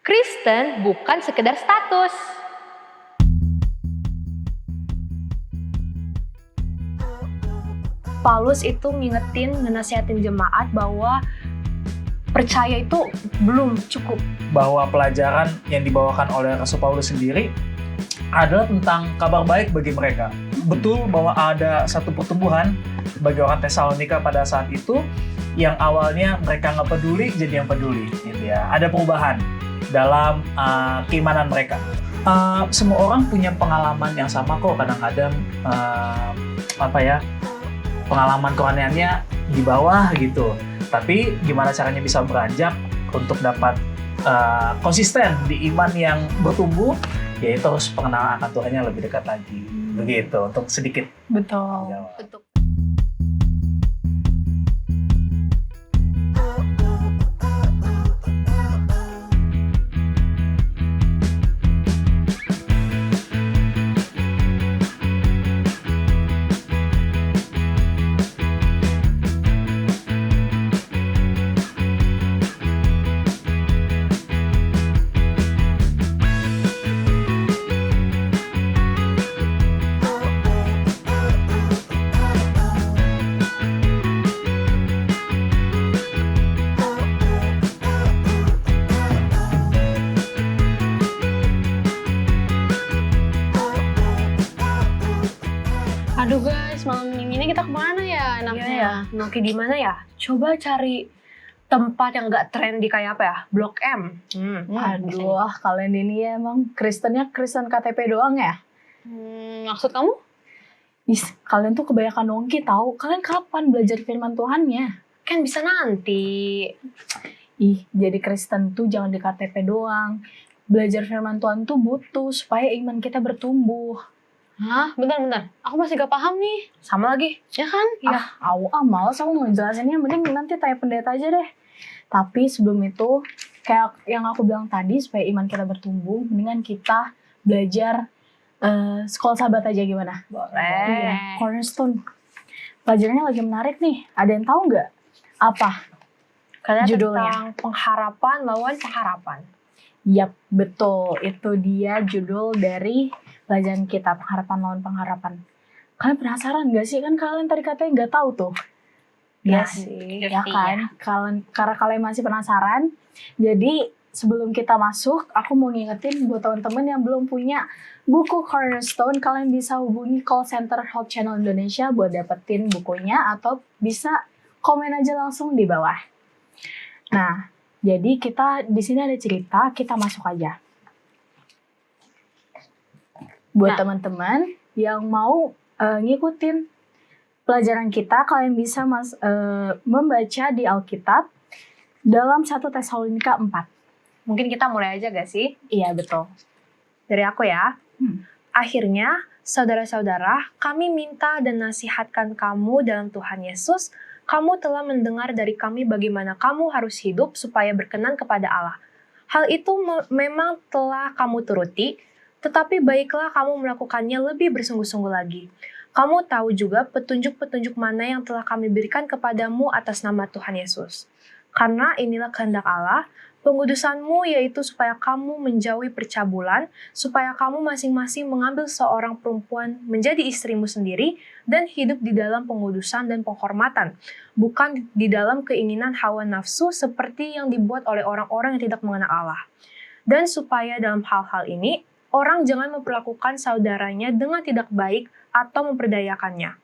Kristen bukan sekedar status. Paulus itu ngenasihatin jemaat bahwa percaya itu belum cukup. Bahwa pelajaran yang dibawakan oleh Rasul Paulus sendiri adalah tentang kabar baik bagi mereka. Betul bahwa ada satu pertumbuhan bagi orang Tesalonika pada saat itu yang awalnya mereka nggak peduli jadi yang peduli, gitu ya. Ada perubahan dalam keimanan mereka. Semua orang punya pengalaman yang sama kok. Kadang-kadang pengalaman kerohaniannya di bawah gitu. Tapi gimana caranya bisa beranjak untuk dapat konsisten di iman yang bertumbuh, yaitu harus pengenalan akan Tuhannya lebih dekat lagi. Begitu untuk sedikit. Betul. Betul. Aduh guys, malam ini kita kemana ya enaknya? Noki di mana ya? Coba cari tempat yang nggak trendy kayak apa ya? Blok M. Aduh, kalian ini ya emang Kristennya Kristen KTP doang ya? Maksud kamu? Kalian tuh kebanyakan nongki tahu. Kalian kapan belajar firman Tuhannya? Kan bisa nanti. Jadi Kristen tuh jangan di KTP doang. Belajar firman Tuhan tuh butuh supaya iman kita bertumbuh. Hah? Bentar. Aku masih gak paham nih. Sama lagi. Ya kan? Males aku ngejelasinnya. Mending nanti tanya pendeta aja deh. Tapi sebelum itu, kayak yang aku bilang tadi, supaya iman kita bertumbuh, mendingan kita belajar sekolah sahabat aja gimana? Boleh. Iya, Cornerstone. Pelajarannya lagi menarik nih. Ada yang tahu nggak? Apa Karena judulnya? tentang pengharapan lawan pengharapan. Yap, betul. Itu dia judul dari pelajaran kita, pengharapan lawan pengharapan. Kalian penasaran gak sih? Kan kalian tadi katanya nggak tahu tuh. Iya Nah, sih. ya kan? Karena kalian masih penasaran, jadi sebelum kita masuk, aku mau ngingetin buat teman-teman yang belum punya buku Cornerstone, kalian bisa hubungi call center Hope Channel Indonesia buat dapetin bukunya, atau bisa komen aja langsung di bawah. Nah, jadi kita di sini ada cerita, kita masuk aja. Buat teman-teman yang mau ngikutin pelajaran kita, kalian bisa membaca di Alkitab dalam 1 Tesalonika 4. Mungkin kita mulai aja gak sih? Iya, betul. Dari aku ya. Akhirnya, saudara-saudara, kami minta dan nasihatkan kamu dalam Tuhan Yesus. Kamu telah mendengar dari kami bagaimana kamu harus hidup supaya berkenan kepada Allah. Hal itu memang telah kamu turuti, tetapi baiklah kamu melakukannya lebih bersungguh-sungguh lagi. Kamu tahu juga petunjuk-petunjuk mana yang telah kami berikan kepadamu atas nama Tuhan Yesus. Karena inilah kehendak Allah, pengudusanmu yaitu supaya kamu menjauhi percabulan, supaya kamu masing-masing mengambil seorang perempuan menjadi istrimu sendiri dan hidup di dalam pengudusan dan penghormatan, bukan di dalam keinginan hawa nafsu seperti yang dibuat oleh orang-orang yang tidak mengenal Allah. Dan supaya dalam hal-hal ini, orang jangan memperlakukan saudaranya dengan tidak baik atau memperdayakannya.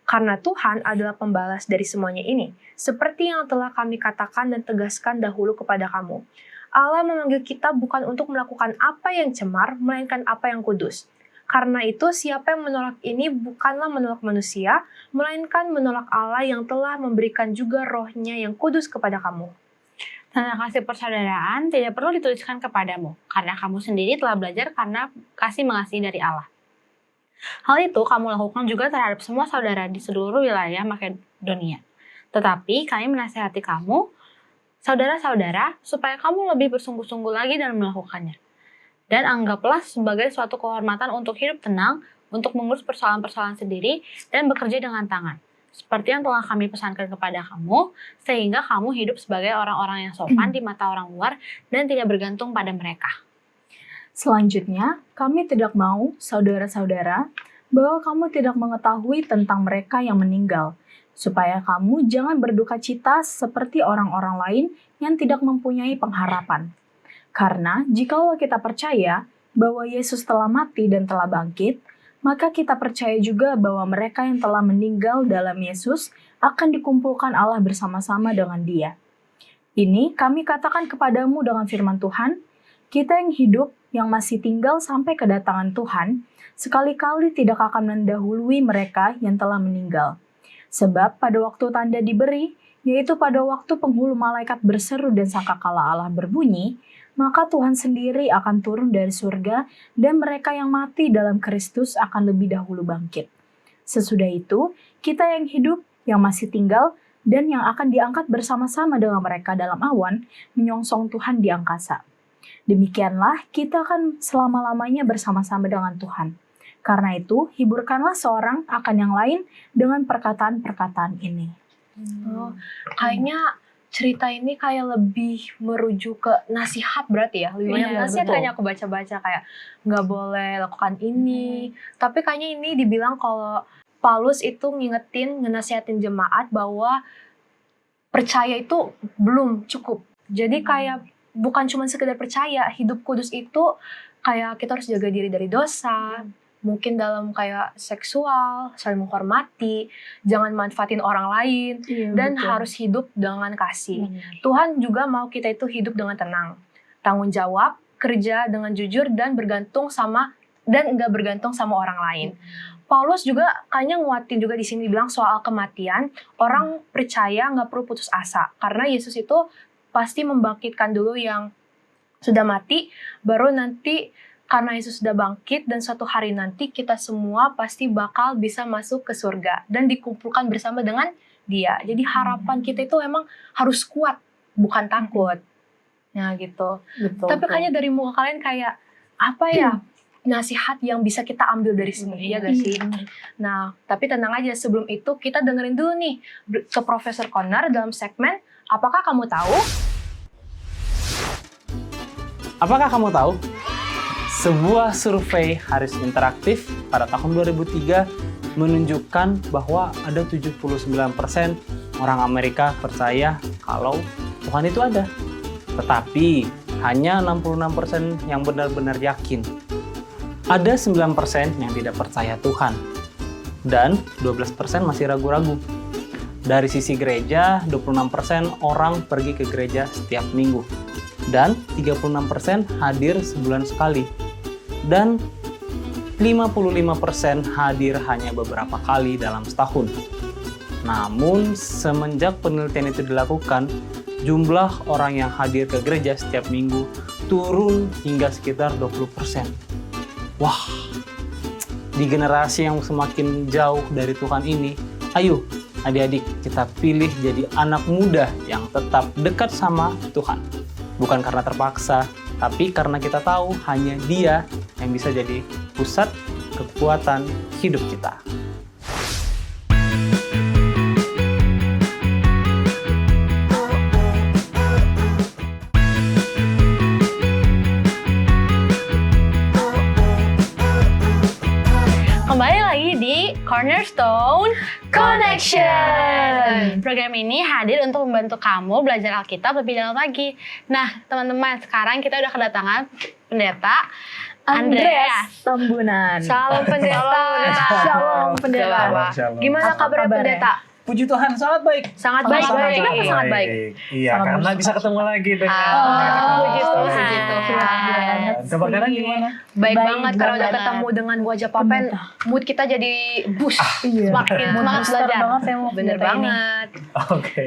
Karena Tuhan adalah pembalas dari semuanya ini, seperti yang telah kami katakan dan tegaskan dahulu kepada kamu. Allah memanggil kita bukan untuk melakukan apa yang cemar, melainkan apa yang kudus. Karena itu, siapa yang menolak ini bukanlah menolak manusia, melainkan menolak Allah yang telah memberikan juga rohnya yang kudus kepada kamu. Tanda kasih persaudaraan tidak perlu dituliskan kepadamu, karena kamu sendiri telah belajar karena kasih mengasihi dari Allah. Hal itu kamu lakukan juga terhadap semua saudara di seluruh wilayah Makedonia. Tetapi kami menasihati kamu, saudara-saudara, supaya kamu lebih bersungguh-sungguh lagi dalam melakukannya. Dan anggaplah sebagai suatu kehormatan untuk hidup tenang, untuk mengurus persoalan-persoalan sendiri, dan bekerja dengan tangan. seperti yang telah kami pesankan kepada kamu, sehingga kamu hidup sebagai orang-orang yang sopan di mata orang luar dan tidak bergantung pada mereka. Selanjutnya, kami tidak mau, saudara-saudara, bahwa kamu tidak mengetahui tentang mereka yang meninggal, supaya kamu jangan berduka cita seperti orang-orang lain yang tidak mempunyai pengharapan. Karena jikalau kita percaya bahwa Yesus telah mati dan telah bangkit, maka kita percaya juga bahwa mereka yang telah meninggal dalam Yesus akan dikumpulkan Allah bersama-sama dengan Dia. Ini kami katakan kepadamu dengan firman Tuhan, kita yang hidup, yang masih tinggal sampai kedatangan Tuhan, sekali-kali tidak akan mendahului mereka yang telah meninggal. Sebab pada waktu tanda diberi, yaitu pada waktu penghulu malaikat berseru dan sangkakala Allah berbunyi, maka Tuhan sendiri akan turun dari surga dan mereka yang mati dalam Kristus akan lebih dahulu bangkit. Sesudah itu, kita yang hidup, yang masih tinggal, dan yang akan diangkat bersama-sama dengan mereka dalam awan, menyongsong Tuhan di angkasa. Demikianlah kita akan selama-lamanya bersama-sama dengan Tuhan. Karena itu, hiburkanlah seorang akan yang lain dengan perkataan-perkataan ini. Oh, kayaknya cerita ini kayak lebih merujuk ke nasihat berarti ya. Lebih banyak Iya, nasihat betul. kayaknya aku baca-baca kayak nggak boleh lakukan ini. Tapi kayaknya ini dibilang kalau Paulus itu ngenasihatin jemaat bahwa percaya itu belum cukup. Jadi kayak bukan cuma sekedar percaya, hidup kudus itu kayak kita harus jaga diri dari dosa, mungkin dalam kayak seksual, saling menghormati, jangan manfaatin orang lain, dan harus hidup dengan kasih. Tuhan juga mau kita itu hidup dengan tenang, tanggung jawab, kerja dengan jujur dan enggak bergantung sama orang lain. Paulus juga kayaknya nguatin juga di sini bilang soal kematian, orang percaya nggak perlu putus asa karena Yesus itu pasti membangkitkan dulu yang sudah mati, baru nanti karena Yesus sudah bangkit dan suatu hari nanti kita semua pasti bakal bisa masuk ke surga dan dikumpulkan bersama dengan Dia. Jadi harapan kita itu emang harus kuat, bukan takut. Nah gitu. Betul. Tapi kayaknya dari muka kalian kayak apa ya nasihat yang bisa kita ambil dari sini, ya gak sih? Nah, tapi tenang aja, sebelum itu kita dengerin dulu nih ke Profesor Connor dalam segmen Apakah Kamu Tahu? Apakah kamu tahu? Sebuah survei Harris Interaktif pada tahun 2003 menunjukkan bahwa ada 79% orang Amerika percaya kalau Tuhan itu ada. Tetapi hanya 66% yang benar-benar yakin. Ada 9% yang tidak percaya Tuhan. Dan 12% masih ragu-ragu. Dari sisi gereja, 26% orang pergi ke gereja setiap minggu. Dan 36% hadir sebulan sekali. Dan 55% hadir hanya beberapa kali dalam setahun. Namun, semenjak penelitian itu dilakukan, jumlah orang yang hadir ke gereja setiap minggu turun hingga sekitar 20%. Wah, di generasi yang semakin jauh dari Tuhan ini, ayo adik-adik kita pilih jadi anak muda yang tetap dekat sama Tuhan. Bukan karena terpaksa, tapi karena kita tahu hanya Dia yang bisa jadi pusat kekuatan hidup kita. Kembali lagi di Cornerstone Connection. Program ini hadir untuk membantu kamu belajar Alkitab lebih dalam lagi. Nah, teman-teman, sekarang kita udah kedatangan pendeta Andreas Tambunan. Shalom pendeta. Shalom pendeta. Shalom. Gimana Apa kabarnya kabarnya? pendeta? Puji Tuhan, sangat baik. Sangat baik. Kenapa sangat baik? Iya, Sangat karena bersyukur. bisa ketemu lagi dengan puji Tuhan. Puji Tuhan. Coba sekarang gimana? Baik Baik banget karena udah banget. ketemu dengan wajah Papen, mood kita jadi boost. Iya. Semakin semangat Booster belajar. banget ya mau Bener pendeta ini. banget. Oke.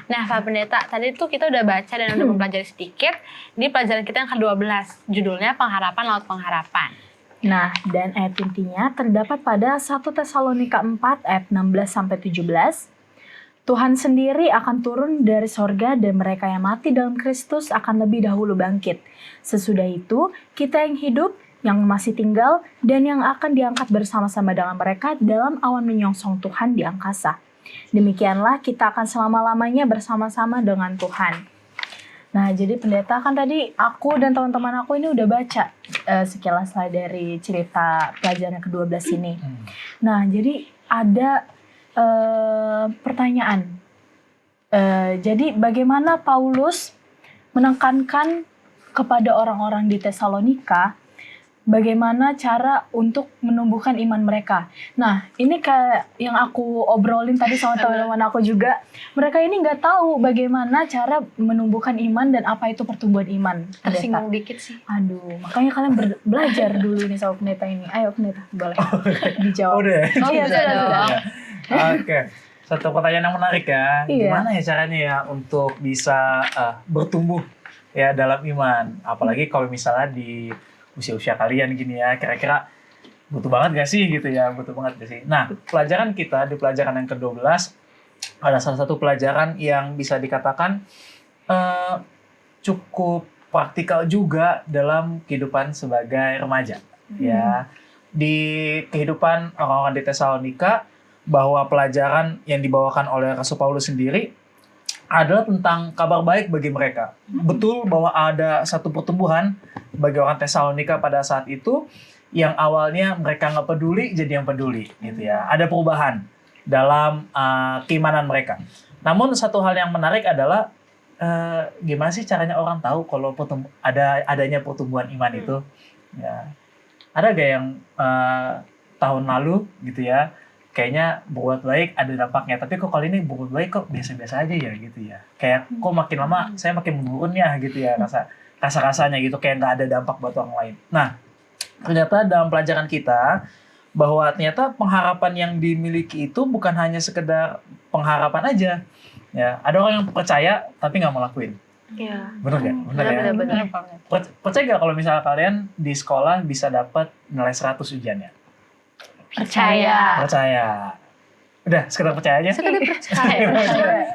Nah, Pak Pendeta, tadi tuh kita udah baca dan udah mempelajari sedikit di pelajaran kita yang ke-12. Judulnya Pengharapan Laut Pengharapan. Nah, dan ayat intinya terdapat pada 1 Tesalonika 4 ayat 16-17. Tuhan sendiri akan turun dari sorga dan mereka yang mati dalam Kristus akan lebih dahulu bangkit. Sesudah itu, kita yang hidup, yang masih tinggal, dan yang akan diangkat bersama-sama dengan mereka dalam awan menyongsong Tuhan di angkasa. Demikianlah kita akan selama-lamanya bersama-sama dengan Tuhan. Nah, jadi pendeta kan tadi aku dan teman-teman aku ini udah baca sekilas lah dari cerita pelajaran yang ke-12 ini. Nah, jadi ada pertanyaan. Jadi bagaimana Paulus menekankan kepada orang-orang di Tesalonika bagaimana cara untuk menumbuhkan iman mereka. Nah, ini kayak yang aku obrolin tadi sama teman-teman aku juga. Mereka ini nggak tahu bagaimana cara menumbuhkan iman dan apa itu pertumbuhan iman. Tersinggung dikit sih. Aduh, makanya kalian belajar dulu nih sama pendeta ini. Ayo pendeta, boleh dijawab. Udah. Oh iya, Udah sudah. dong. Oke. Satu pertanyaan yang menarik ya. Iya. Gimana ya caranya ya untuk bisa bertumbuh ya dalam iman. Apalagi kalau misalnya di usia-usia kalian gini ya, kira-kira butuh banget gak sih gitu ya, butuh banget gak sih. Nah, pelajaran kita di pelajaran yang ke-12 ada salah satu pelajaran yang bisa dikatakan cukup praktikal juga dalam kehidupan sebagai remaja. Ya, di kehidupan orang-orang di Tesalonika, bahwa pelajaran yang dibawakan oleh Rasul Paulus sendiri adalah tentang kabar baik bagi mereka. Betul bahwa ada satu pertumbuhan bagi orang Tesalonika pada saat itu yang awalnya mereka nggak peduli jadi yang peduli gitu ya. Ada perubahan dalam keimanan mereka. Namun satu hal yang menarik adalah gimana sih caranya orang tahu kalau adanya pertumbuhan iman itu? Ya. Ada gak yang tahun lalu gitu ya, kayaknya berbuat baik ada dampaknya, tapi kok kali ini berbuat baik kok biasa-biasa aja ya gitu ya. Kayak kok makin lama saya makin menurun ya gitu ya, rasa-rasanya gitu, kayak nggak ada dampak buat orang lain. Nah, ternyata dalam pelajaran kita bahwa ternyata pengharapan yang dimiliki itu bukan hanya sekedar pengharapan aja. Ya, ada orang yang percaya tapi nggak mau lakuin. Iya. Bener nggak? Bener ya? Bener. Percaya nggak kalau misalnya kalian di sekolah bisa dapat nilai 100 ujiannya? Percaya. Percaya. Udah, sekedar percaya aja. Sekedar percaya.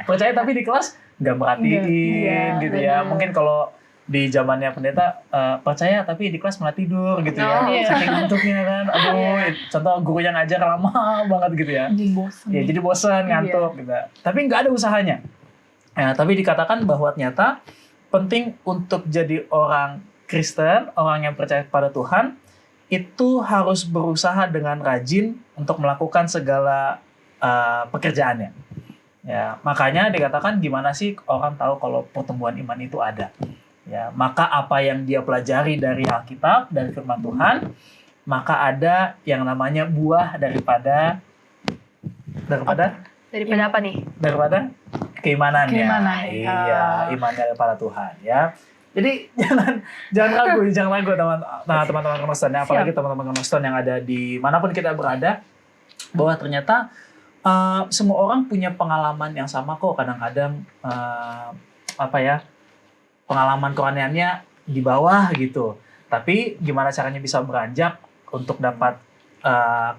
Percaya tapi di kelas nggak merhatiin Iya, gitu ya. benar. Mungkin kalau di zamannya pendeta percaya tapi di kelas malah tidur gitu ya. Oh, iya. Saking ngantuknya kan. Aduh, contoh guru yang ngajar lama banget gitu ya. Jadi bosan. Ya, jadi bosan, ngantuk gitu. Tapi nggak ada usahanya. Nah, tapi dikatakan bahwa ternyata penting untuk jadi orang Kristen, orang yang percaya pada Tuhan, itu harus berusaha dengan rajin untuk melakukan segala pekerjaannya. Ya, makanya dikatakan gimana sih orang tahu kalau pertumbuhan iman itu ada. Ya, maka apa yang dia pelajari dari Alkitab, dari firman Tuhan, maka ada yang namanya buah daripada Daripada apa nih? daripada keimanannya. Keimanan. Iya, imannya daripada Tuhan ya. Jadi jangan ragu teman-teman Cornerstone, apalagi teman-teman Cornerstone yang ada di manapun kita berada, bahwa ternyata semua orang punya pengalaman yang sama kok. Kadang-kadang pengalaman kerohaniannya di bawah gitu. Tapi gimana caranya bisa beranjak untuk dapat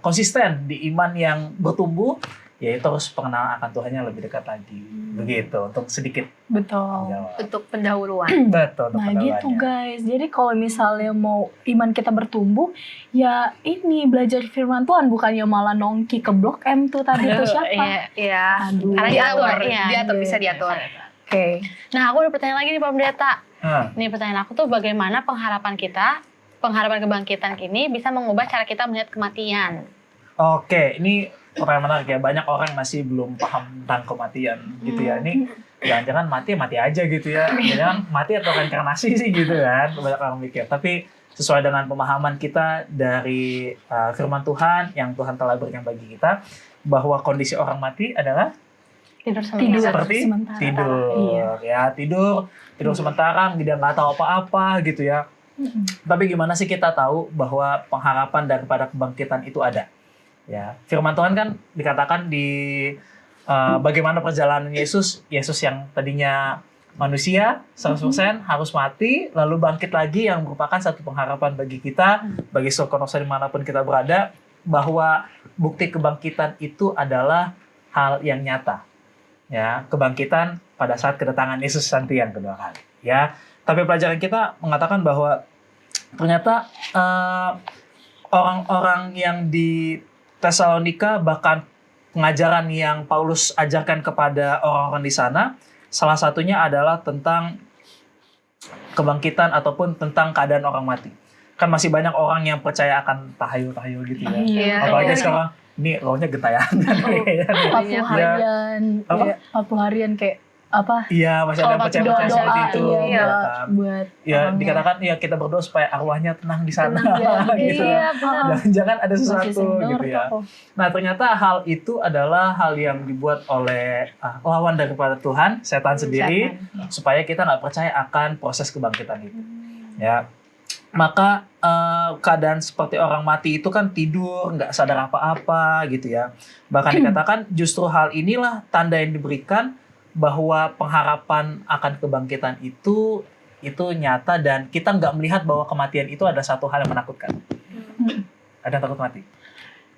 konsisten di iman yang bertumbuh, yaitu harus pengenalan akan Tuhannya lebih dekat lagi. Begitu, untuk sedikit Betul. menjawab. Untuk pendahuluan. Betul, untuk Nah gitu pendahuluannya. guys, jadi kalau misalnya mau iman kita bertumbuh, ya ini belajar firman Tuhan, bukannya malah nongki ke Blok M tuh tadi tuh siapa? Iya. Aduh. Karena diatur, Iya. diatur, bisa diatur. Oke. Nah, aku ada pertanyaan lagi nih Pak Pendeta. Hah. Nih pertanyaan aku tuh, bagaimana pengharapan kebangkitan ini bisa mengubah cara kita melihat kematian? Oke, ini pertanyaan menarik ya. Banyak orang masih belum paham tentang kematian gitu ya. Ini jangan-jangan mati aja gitu ya. Jangan mati atau reinkarnasi sih gitu kan. Banyak orang mikir. Tapi sesuai dengan pemahaman kita dari firman Tuhan yang Tuhan telah berikan bagi kita, bahwa kondisi orang mati adalah Tidur Tidur seperti sementara. tidur. Iya. Ya, tidur sementara, dia nggak tahu apa-apa gitu ya. Tapi gimana sih kita tahu bahwa pengharapan daripada kebangkitan itu ada? Ya, firman Tuhan kan dikatakan di bagaimana perjalanan Yesus yang tadinya manusia 100% harus mati lalu bangkit lagi, yang merupakan satu pengharapan bagi kita, bagi Cornerstone dimanapun kita berada, bahwa bukti kebangkitan itu adalah hal yang nyata. Ya, kebangkitan pada saat kedatangan Yesus nanti yang kedua kali. Ya, tapi pelajaran kita mengatakan bahwa ternyata orang-orang yang di Tesalonika, bahkan pengajaran yang Paulus ajarkan kepada orang-orang di sana, salah satunya adalah tentang kebangkitan ataupun tentang keadaan orang mati. Kan masih banyak orang yang percaya akan tahayul-tahayul gitu ya. Iya. Apalagi sekarang ini rohnya gentayangan. 40 harian, Apa? ya, 40 harian kayak apa? Iya, masih ada yang percaya seperti itu. iya, Kan. buat Ya, orangnya. dikatakan ya kita berdoa supaya arwahnya tenang di sana Tenang, gitu. Iya, benar. Jangan ada Masih sesuatu sering denger gitu tuh ya. aku. Nah, ternyata hal itu adalah hal yang dibuat oleh lawan daripada Tuhan, setan sendiri, supaya kita nggak percaya akan proses kebangkitan itu. Ya, maka keadaan seperti orang mati itu kan tidur, nggak sadar apa-apa gitu ya. Bahkan dikatakan justru hal inilah tanda yang diberikan bahwa pengharapan akan kebangkitan itu nyata dan kita nggak melihat bahwa kematian itu ada satu hal yang menakutkan. Ada yang takut mati?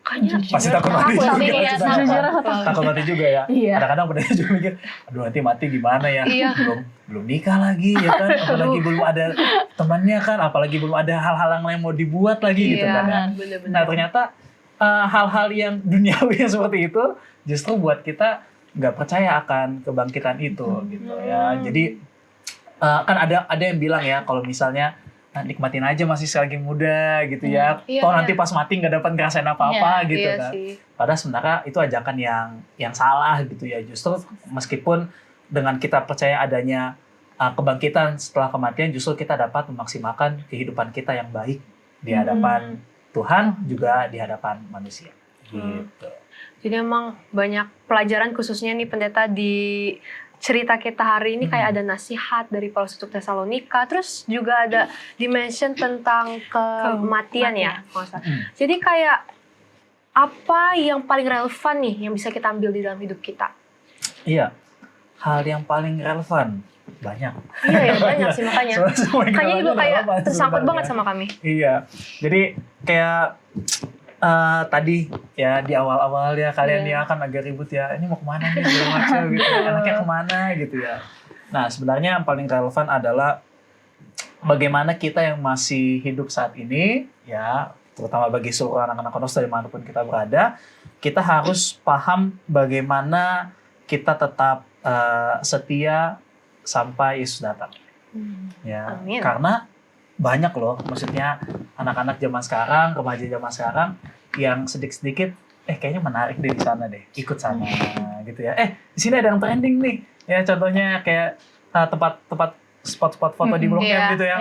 Kayaknya Pasti takut mati takut juga. sih, Kita iya, sudah jujur apa? takut. Takut mati juga ya. Iya. Kadang-kadang pendeta juga mikir, aduh nanti mati gimana ya? Iya. Belum nikah lagi ya kan, apalagi belum ada temannya kan, apalagi belum ada hal-hal yang lain mau dibuat lagi gitu kan. Ya. bener-bener. Nah ternyata hal-hal yang duniawi yang seperti itu justru buat kita nggak percaya akan kebangkitan itu gitu ya. Jadi kan ada yang bilang ya kalau misalnya nikmatin aja masih selagi muda gitu ya. Iya, Toh iya. nanti pas mati nggak dapat ngerasain apa-apa gitu Iya kan. sih. Padahal sebenarnya itu ajakan yang salah gitu ya. Justru meskipun dengan kita percaya adanya kebangkitan setelah kematian, justru kita dapat memaksimalkan kehidupan kita yang baik di hadapan Tuhan juga di hadapan manusia. Gitu. Jadi emang banyak pelajaran khususnya nih pendeta di cerita kita hari ini kayak ada nasihat dari Paulus untuk Tesalonika, terus juga ada dimension tentang kematian ya. kalau nggak salah. Jadi kayak apa yang paling relevan nih yang bisa kita ambil di dalam hidup kita? Iya, hal yang paling relevan banyak. Iya ya banyak sih makanya. Semua yang Kayaknya kita juga lakukan kayak relevan tersangkut sebenarnya. banget sama kami. Iya, jadi kayak tadi ya di awal-awal ya kalian ya kan agak ribut ya, ini mau kemana nih segala macam gitu, anaknya kemana gitu ya. Nah sebenarnya yang paling relevan adalah bagaimana kita yang masih hidup saat ini ya, terutama bagi seluruh anak-anak Konos dimanapun kita berada, kita harus paham bagaimana kita tetap setia sampai Yesus datang. Ya, Amin. karena banyak loh, maksudnya anak-anak zaman sekarang, remaja zaman sekarang yang sedikit-sedikit, kayaknya menarik deh di sana deh, ikut sana gitu ya. Di sini ada yang trending nih, ya contohnya kayak tempat-tempat spot-spot foto di Blok M iya. gitu ya.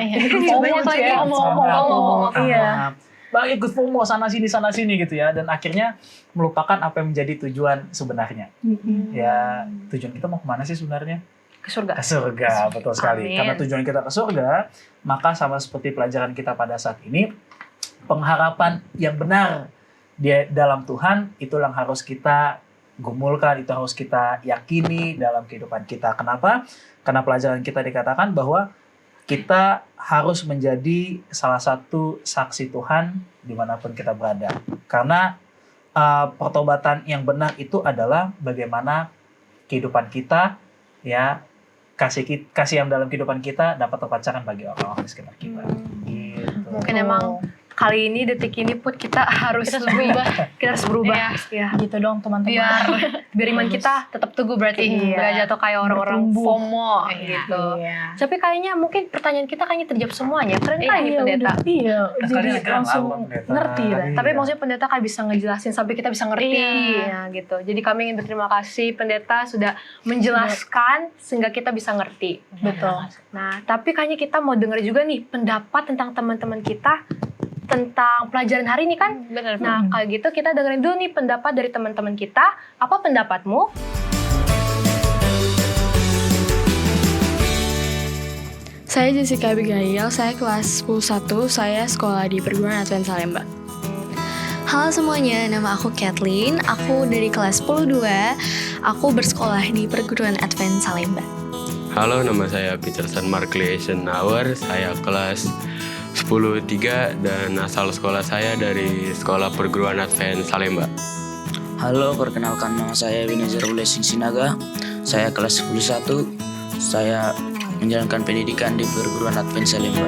Banyak lagi ngomong. Iya. Bang ikut FOMO sana sini gitu ya, dan akhirnya melupakan apa yang menjadi tujuan sebenarnya. Ya tujuan kita mau kemana sih sebenarnya? Ke surga. Ke surga, betul sekali. Amin. Karena tujuan kita ke surga, maka sama seperti pelajaran kita pada saat ini, pengharapan yang benar di dalam Tuhan, itu yang harus kita gumulkan, itu harus kita yakini dalam kehidupan kita. Kenapa? Karena pelajaran kita dikatakan bahwa kita harus menjadi salah satu saksi Tuhan dimanapun kita berada. Karena pertobatan yang benar itu adalah bagaimana kehidupan kita, ya, kasih yang dalam kehidupan kita dapat terpancarkan bagi orang-orang di sekitar kita. Gitu. Mungkin emang kali ini detik ini pun kita harus berubah. Ya. Gitu dong teman-teman. Biar iman kita tetap teguh berarti. Iya. Nggak jatuh kayak orang-orang Bertumbuh. FOMO gitu. Iya. Tapi kayaknya mungkin pertanyaan kita kayaknya terjawab semuanya. Keren kali Iya, pendeta. udah. Iya, jadi Kalian keren langsung lah, pendeta. ngerti lah. Iya. Tapi maksudnya pendeta kayak bisa ngejelasin sampai kita bisa ngerti ya gitu. Jadi kami ingin berterima kasih pendeta sudah menjelaskan sehingga kita bisa ngerti. Betul. Nah, tapi kayaknya kita mau denger juga nih pendapat tentang teman-teman kita tentang pelajaran hari ini kan. Bener. Nah, kayak gitu kita dengerin dulu nih pendapat dari teman-teman kita. Apa pendapatmu? Saya Jessica Abigail, saya kelas 10-1, saya sekolah di Perguruan Advent Salemba. Halo semuanya, nama aku Kathleen, aku dari kelas 10-2, aku bersekolah di Perguruan Advent Salemba. Halo, nama saya Peterson Markley Eisenhower, saya kelas 10-3 dan asal sekolah saya dari Sekolah Perguruan Advent Salemba. Halo, perkenalkan nama saya Ebenezer Blessing Sinaga. Saya kelas 10-1. Saya menjalankan pendidikan di Perguruan Advent Salemba.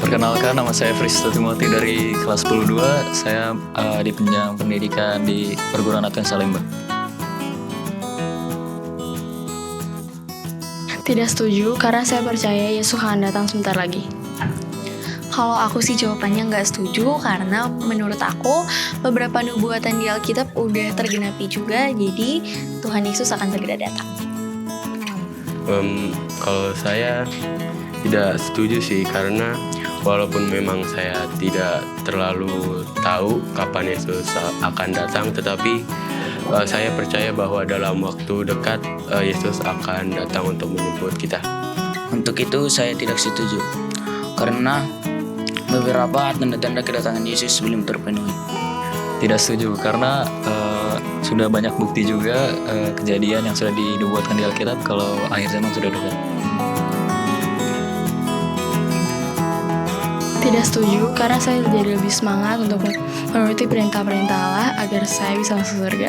Perkenalkan, nama saya Fristo Timothy dari kelas 10-2. Saya di penjenjang pendidikan di Perguruan Advent Salemba. Tidak setuju karena saya percaya Yesus akan datang sebentar lagi. Kalau aku sih jawabannya nggak setuju karena menurut aku beberapa nubuatan di Alkitab udah tergenapi juga, jadi Tuhan Yesus akan segera datang. Kalau saya tidak setuju sih, karena walaupun memang saya tidak terlalu tahu kapan Yesus akan datang, tetapi saya percaya bahwa dalam waktu dekat Yesus akan datang untuk menjemput kita. Untuk itu saya tidak setuju, karena beberapa tanda-tanda kedatangan Yesus belum terpenuhi. Tidak setuju karena sudah banyak bukti juga kejadian yang sudah dinubuatkan di Alkitab kalau akhir zaman sudah dekat. Tidak setuju karena saya jadi lebih semangat untuk menuruti perintah-perintah Allah agar saya bisa masuk surga.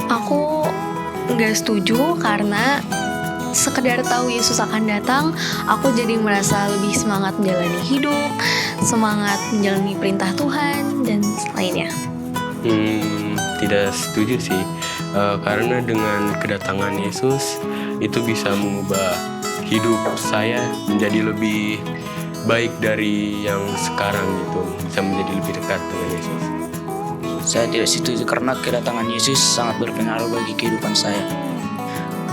Aku nggak setuju karena sekedar tahu Yesus akan datang, aku jadi merasa lebih semangat menjalani hidup, semangat menjalani perintah Tuhan, dan lainnya. Tidak setuju sih, karena dengan kedatangan Yesus itu bisa mengubah hidup saya menjadi lebih baik dari yang sekarang gitu, bisa menjadi lebih dekat dengan Yesus. Saya tidak setuju karena kedatangan Yesus sangat berpengaruh bagi kehidupan saya.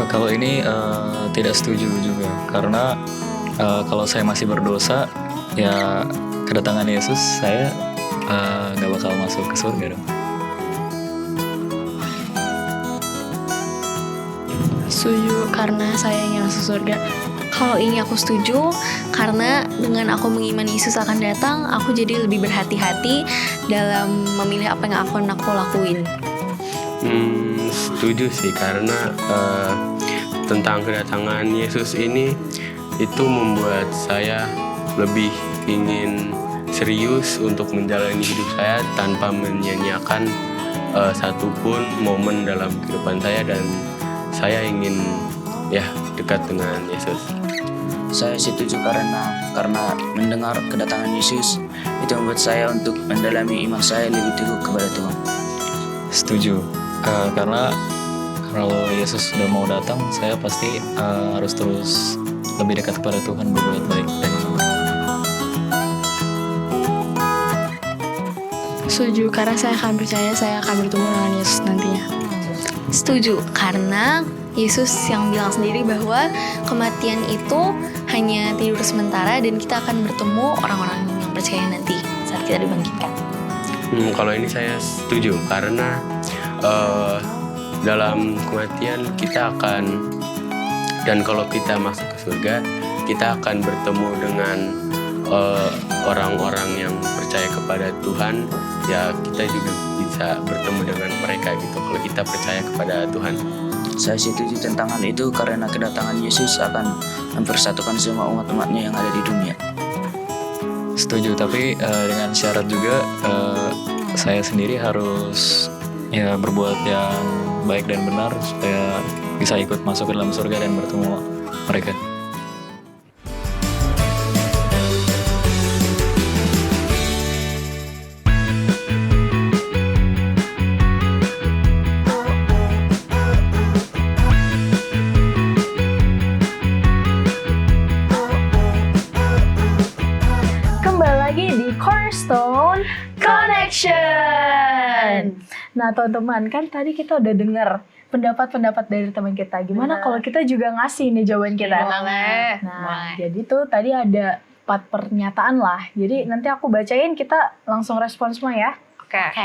Kalau ini tidak setuju juga karena kalau saya masih berdosa, ya kedatangan Yesus saya nggak bakal masuk ke surga dong. Setuju karena saya ingin masuk surga. Kalau ini aku setuju karena dengan aku mengimani Yesus akan datang, aku jadi lebih berhati-hati dalam memilih apa yang akan aku lakuin. Setuju sih, karena tentang kedatangan Yesus ini itu membuat saya lebih ingin serius untuk menjalani hidup saya tanpa menyia-nyiakan satupun momen dalam kehidupan saya, dan saya ingin dekat dengan Yesus. Saya setuju karena mendengar kedatangan Yesus itu membuat saya untuk mendalami iman saya lebih teguh kepada Tuhan. Setuju, karena kalau Yesus sudah mau datang, saya pasti harus terus lebih dekat kepada Tuhan, berbuat baik dan benar. Setuju karena saya akan percaya saya akan bertemu dengan Yesus nantinya. Setuju karena Yesus yang bilang sendiri bahwa kematian itu hanya tidur sementara dan kita akan bertemu orang-orang yang percaya nanti saat kita dibangkitkan. Kalau ini saya setuju karena dalam kematian kita akan, dan kalau kita masuk ke surga, kita akan bertemu dengan orang-orang yang percaya kepada Tuhan. Ya kita juga bisa bertemu dengan mereka gitu kalau kita percaya kepada Tuhan. Saya setuju tentang hal itu karena kedatangan Yesus akan mempersatukan semua umat-umatnya yang ada di dunia. Setuju, tapi dengan syarat juga saya sendiri harus berbuat yang baik dan benar supaya bisa ikut masuk ke dalam surga dan bertemu mereka. Connection. Nah teman-teman, kan tadi kita udah dengar pendapat-pendapat dari teman kita. Gimana kalau kita juga ngasih nih jawaban kita? Boleh. Nah, jadi tuh tadi ada 4 pernyataan lah. Jadi nanti aku bacain, kita langsung respon semua ya. Oke.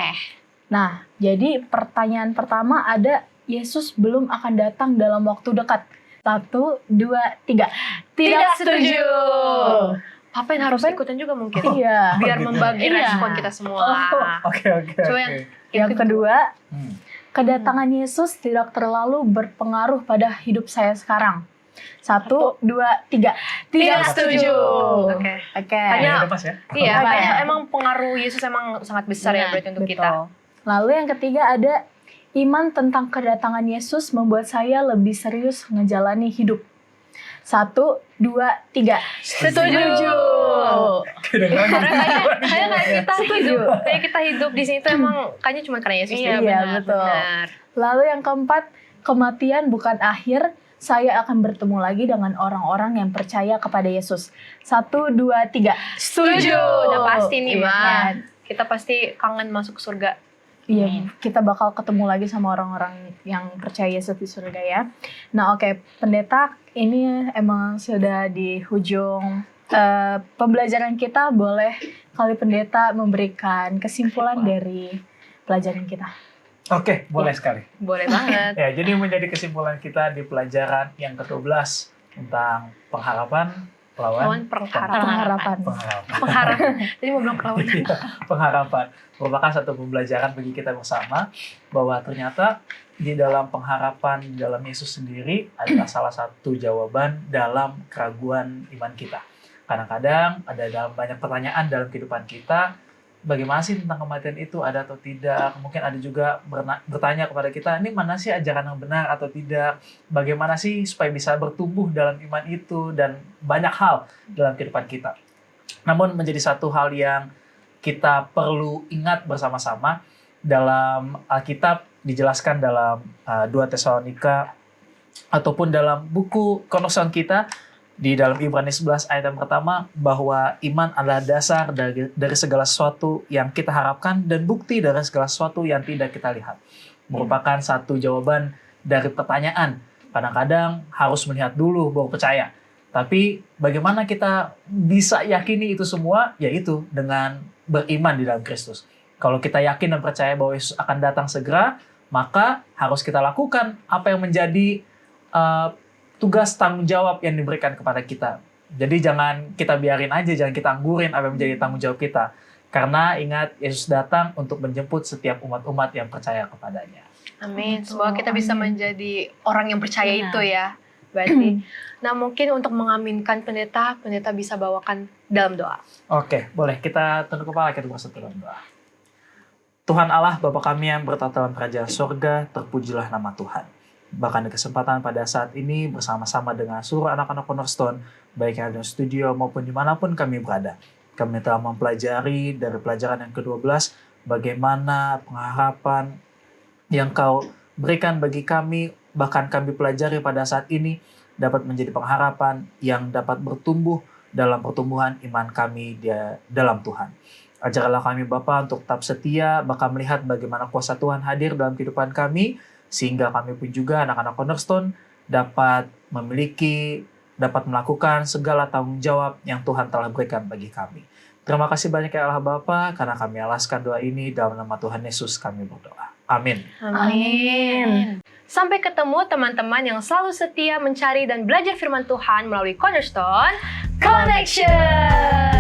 Nah, jadi pertanyaan pertama ada, Yesus belum akan datang dalam waktu dekat. 1, 2, 3. Tidak setuju. Apa yang harus ikutan juga mungkin? Iya. Biar membagi Iya. respon kita semua. Oke. Coba Yang kedua, kedatangan Yesus tidak terlalu berpengaruh pada hidup saya sekarang. 1, 2, 3. Tidak setuju. Oke. Kayaknya udah pas ya. Iya, Oke. kayaknya emang pengaruh Yesus emang sangat besar ya berarti untuk kita. Lalu yang ketiga ada, iman tentang kedatangan Yesus membuat saya lebih serius menjalani hidup. 1, 2, 3. Setuju. Kedengeran Kayaknya kayak kita hidup di sini tuh emang kayaknya cuma karena Yesus. Iya, benar, betul. benar. Lalu yang keempat, kematian bukan akhir. Saya akan bertemu lagi dengan orang-orang yang percaya kepada Yesus. 1, 2, 3. Setuju. Udah pasti nih, Iya Ma. kan? Kita pasti kangen masuk surga. Iya, kita bakal ketemu lagi sama orang-orang yang percaya Yesus di surga ya. Nah, oke, pendeta, ini emang sudah di hujung pembelajaran kita. Boleh kali pendeta memberikan kesimpulan dari pelajaran kita? Oke, boleh sekali. Boleh banget. Ya, jadi menjadi kesimpulan kita di pelajaran yang ke-12 tentang pengharapan Lawan Pengharapan. pengharapan. Jadi mau bilang perlawanan. Iya, pengharapan merupakan satu pembelajaran bagi kita bersama bahwa ternyata di dalam pengharapan di dalam Yesus sendiri adalah salah satu jawaban dalam keraguan iman kita. Kadang-kadang ada dalam banyak pertanyaan dalam kehidupan kita, bagaimana sih tentang kematian itu, ada atau tidak? Mungkin ada juga bertanya kepada kita, ini mana sih ajaran yang benar atau tidak? Bagaimana sih supaya bisa bertumbuh dalam iman itu? Dan banyak hal dalam kehidupan kita. Namun menjadi satu hal yang kita perlu ingat bersama-sama, dalam Alkitab dijelaskan dalam 2 Tesalonika ataupun dalam buku Cornerstone kita, di dalam Ibrani 11 ayat yang pertama, bahwa iman adalah dasar dari segala sesuatu yang kita harapkan dan bukti dari segala sesuatu yang tidak kita lihat. Merupakan satu jawaban dari pertanyaan. Kadang-kadang harus melihat dulu baru percaya. Tapi bagaimana kita bisa yakini itu semua? Yaitu dengan beriman di dalam Kristus. Kalau kita yakin dan percaya bahwa Yesus akan datang segera, maka harus kita lakukan apa yang menjadi tugas tanggung jawab yang diberikan kepada kita. Jadi jangan kita biarin aja, jangan kita anggurin apa yang menjadi tanggung jawab kita. Karena ingat, Yesus datang untuk menjemput setiap umat-umat yang percaya kepadanya. Amin. Semoga kita bisa menjadi orang yang percaya Benar. itu ya. Berarti. Nah, mungkin untuk mengaminkan pendeta bisa bawakan dalam doa. Oke, boleh kita tunduk kepala, kita bersatu dalam doa. Tuhan Allah, Bapa kami yang bertata dalam kerajaan surga, terpujilah nama Tuhan. Bahkan di kesempatan pada saat ini bersama-sama dengan seluruh anak-anak Cornerstone, baik yang ada di studio maupun dimanapun kami berada. Kami telah mempelajari dari pelajaran yang ke-12, bagaimana pengharapan yang Kau berikan bagi kami, bahkan kami pelajari pada saat ini, dapat menjadi pengharapan yang dapat bertumbuh dalam pertumbuhan iman kami dalam Tuhan. Ajarlah kami Bapa untuk tetap setia, bahkan melihat bagaimana kuasa Tuhan hadir dalam kehidupan kami, sehingga kami pun juga anak-anak Cornerstone dapat melakukan segala tanggung jawab yang Tuhan telah berikan bagi kami. Terima kasih banyak ya Allah Bapa, karena kami alaskan doa ini dalam nama Tuhan Yesus kami berdoa. Amin. Amin. Sampai ketemu teman-teman yang selalu setia mencari dan belajar firman Tuhan melalui Cornerstone Connection.